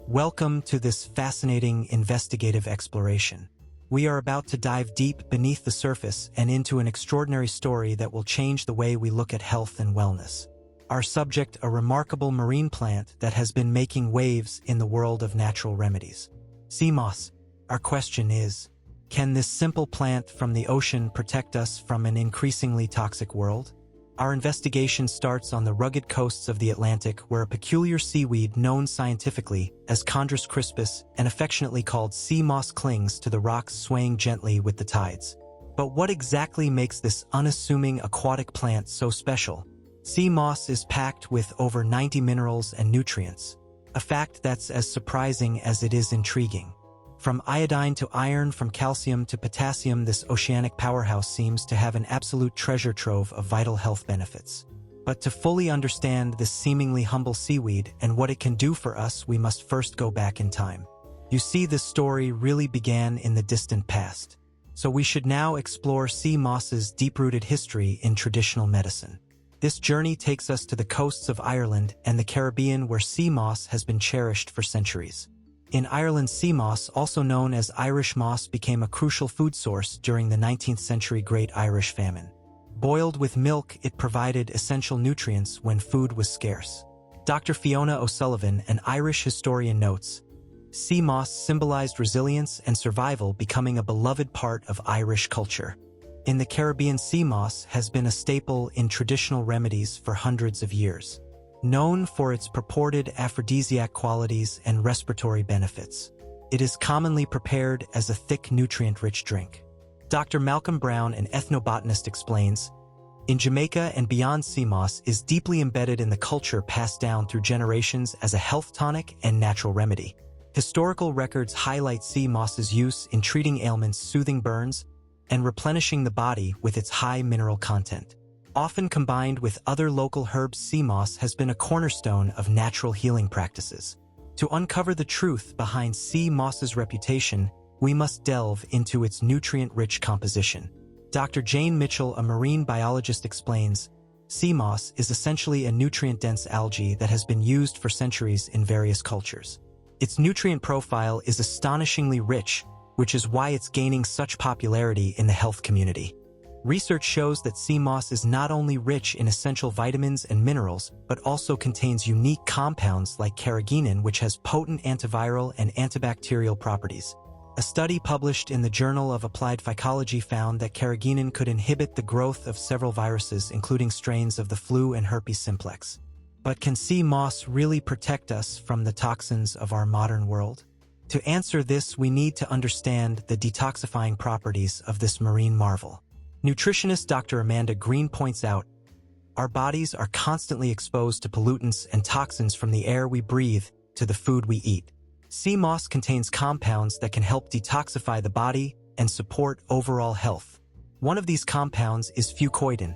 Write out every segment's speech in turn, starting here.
Welcome to this fascinating investigative exploration. We are about to dive deep beneath the surface and into an extraordinary story that will change the way we look at health and wellness. Our subject, a remarkable marine plant that has been making waves in the world of natural remedies. Sea moss. Our question is, can this simple plant from the ocean protect us from an increasingly toxic world? Our investigation starts on the rugged coasts of the Atlantic, where a peculiar seaweed known scientifically as Chondrus crispus and affectionately called sea moss clings to the rocks, swaying gently with the tides. But what exactly makes this unassuming aquatic plant so special? Sea moss is packed with over 90 minerals and nutrients, a fact that's as surprising as it is intriguing. From iodine to iron, from calcium to potassium, this oceanic powerhouse seems to have an absolute treasure trove of vital health benefits. But to fully understand this seemingly humble seaweed and what it can do for us, we must first go back in time. You see, this story really began in the distant past. So we should now explore sea moss's deep-rooted history in traditional medicine. This journey takes us to the coasts of Ireland and the Caribbean, where sea moss has been cherished for centuries. In Ireland, sea moss, also known as Irish moss, became a crucial food source during the 19th century Great Irish Famine. Boiled with milk, it provided essential nutrients when food was scarce. Dr. Fiona O'Sullivan, an Irish historian, notes, sea moss symbolized resilience and survival, becoming a beloved part of Irish culture. In the Caribbean, sea moss has been a staple in traditional remedies for hundreds of years. Known for its purported aphrodisiac qualities and respiratory benefits, it is commonly prepared as a thick, nutrient-rich drink. Dr. Malcolm Brown, an ethnobotanist, explains, in Jamaica and beyond, sea moss is deeply embedded in the culture, passed down through generations as a health tonic and natural remedy. Historical records highlight sea moss's use in treating ailments, soothing burns, and replenishing the body with its high mineral content. Often combined with other local herbs, sea moss has been a cornerstone of natural healing practices. To uncover the truth behind sea moss's reputation, we must delve into its nutrient-rich composition. Dr. Jane Mitchell, a marine biologist, explains, sea moss is essentially a nutrient-dense algae that has been used for centuries in various cultures. Its nutrient profile is astonishingly rich, which is why it's gaining such popularity in the health community. Research shows that sea moss is not only rich in essential vitamins and minerals, but also contains unique compounds like carrageenan, which has potent antiviral and antibacterial properties. A study published in the Journal of Applied Phycology found that carrageenan could inhibit the growth of several viruses, including strains of the flu and herpes simplex. But can sea moss really protect us from the toxins of our modern world? To answer this, we need to understand the detoxifying properties of this marine marvel. Nutritionist Dr. Amanda Green points out, our bodies are constantly exposed to pollutants and toxins, from the air we breathe to the food we eat. Sea moss contains compounds that can help detoxify the body and support overall health. One of these compounds is fucoidan,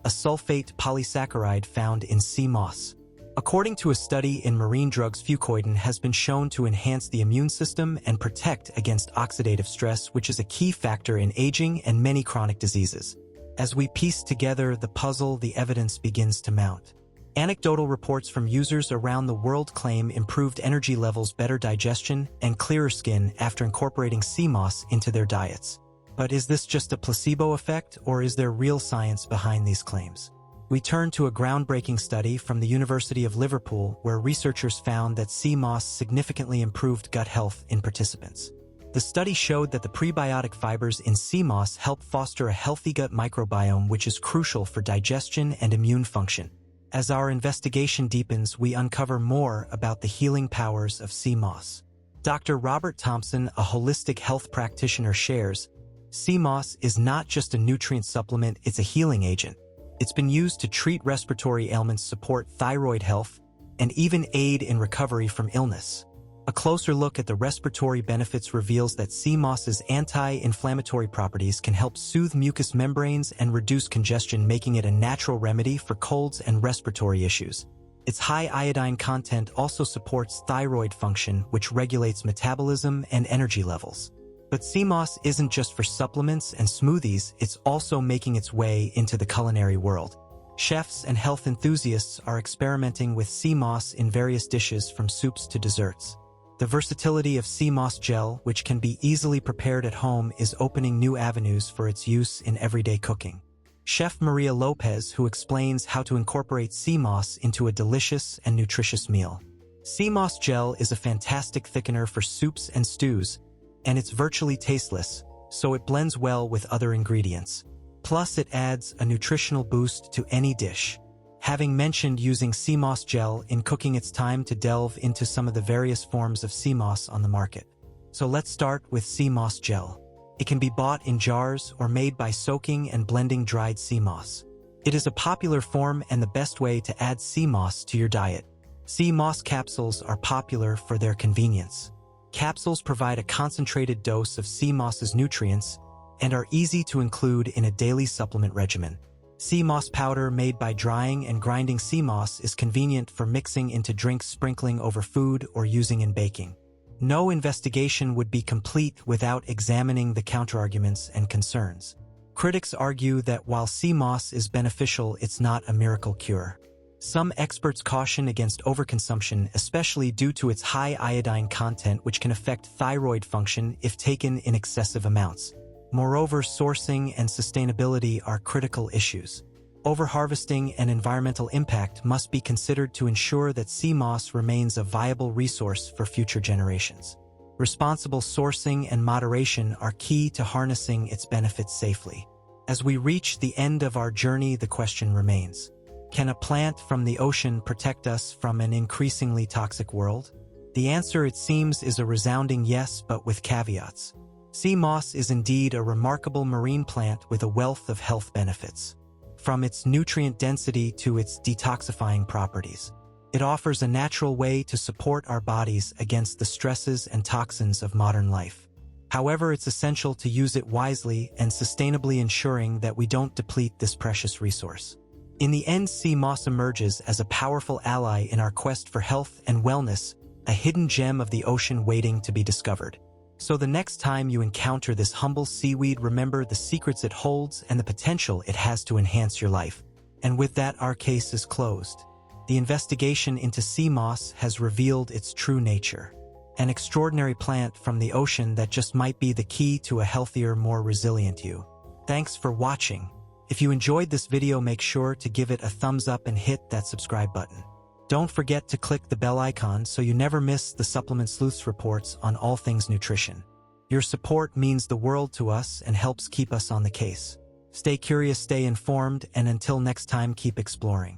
a sulfate polysaccharide found in sea moss. According to a study in Marine Drugs, fucoidan has been shown to enhance the immune system and protect against oxidative stress, which is a key factor in aging and many chronic diseases. As we piece together the puzzle, the evidence begins to mount. Anecdotal reports from users around the world claim improved energy levels, better digestion, and clearer skin after incorporating sea moss into their diets. But is this just a placebo effect, or is there real science behind these claims? We turn to a groundbreaking study from the University of Liverpool, where researchers found that sea moss significantly improved gut health in participants. The study showed that the prebiotic fibers in sea moss help foster a healthy gut microbiome, which is crucial for digestion and immune function. As our investigation deepens, we uncover more about the healing powers of sea moss. Dr. Robert Thompson, a holistic health practitioner, shares, sea moss is not just a nutrient supplement, it's a healing agent. It's been used to treat respiratory ailments, support thyroid health, and even aid in recovery from illness. A closer look at the respiratory benefits reveals that sea moss's anti-inflammatory properties can help soothe mucous membranes and reduce congestion, making it a natural remedy for colds and respiratory issues. Its high iodine content also supports thyroid function, which regulates metabolism and energy levels. But sea moss isn't just for supplements and smoothies, it's also making its way into the culinary world. Chefs and health enthusiasts are experimenting with sea moss in various dishes, from soups to desserts. The versatility of sea moss gel, which can be easily prepared at home, is opening new avenues for its use in everyday cooking. Chef Maria Lopez, who explains how to incorporate sea moss into a delicious and nutritious meal. Sea moss gel is a fantastic thickener for soups and stews, and it's virtually tasteless, so it blends well with other ingredients. Plus, it adds a nutritional boost to any dish. Having mentioned using sea moss gel in cooking, it's time to delve into some of the various forms of sea moss on the market. So let's start with sea moss gel. It can be bought in jars or made by soaking and blending dried sea moss. It is a popular form and the best way to add sea moss to your diet. Sea moss capsules are popular for their convenience. Capsules provide a concentrated dose of sea moss's nutrients and are easy to include in a daily supplement regimen. Sea moss powder, made by drying and grinding sea moss, is convenient for mixing into drinks, sprinkling over food, or using in baking. No investigation would be complete without examining the counterarguments and concerns. Critics argue that while sea moss is beneficial, it's not a miracle cure. Some experts caution against overconsumption, especially due to its high iodine content, which can affect thyroid function if taken in excessive amounts. Moreover, sourcing and sustainability are critical issues. Overharvesting and environmental impact must be considered to ensure that sea moss remains a viable resource for future generations. Responsible sourcing and moderation are key to harnessing its benefits safely. As we reach the end of our journey, the question remains: can a plant from the ocean protect us from an increasingly toxic world? The answer, it seems, is a resounding yes, but with caveats. Sea moss is indeed a remarkable marine plant with a wealth of health benefits. From its nutrient density to its detoxifying properties, it offers a natural way to support our bodies against the stresses and toxins of modern life. However, it's essential to use it wisely and sustainably, ensuring that we don't deplete this precious resource. In the end, sea moss emerges as a powerful ally in our quest for health and wellness, a hidden gem of the ocean waiting to be discovered. So the next time you encounter this humble seaweed, remember the secrets it holds and the potential it has to enhance your life. And with that, our case is closed. The investigation into sea moss has revealed its true nature. An extraordinary plant from the ocean that just might be the key to a healthier, more resilient you. Thanks for watching. If you enjoyed this video, make sure to give it a thumbs up and hit that subscribe button. Don't forget to click the bell icon so you never miss the Supplement Sleuth's reports on all things nutrition. Your support means the world to us and helps keep us on the case. Stay curious, stay informed, and until next time, keep exploring.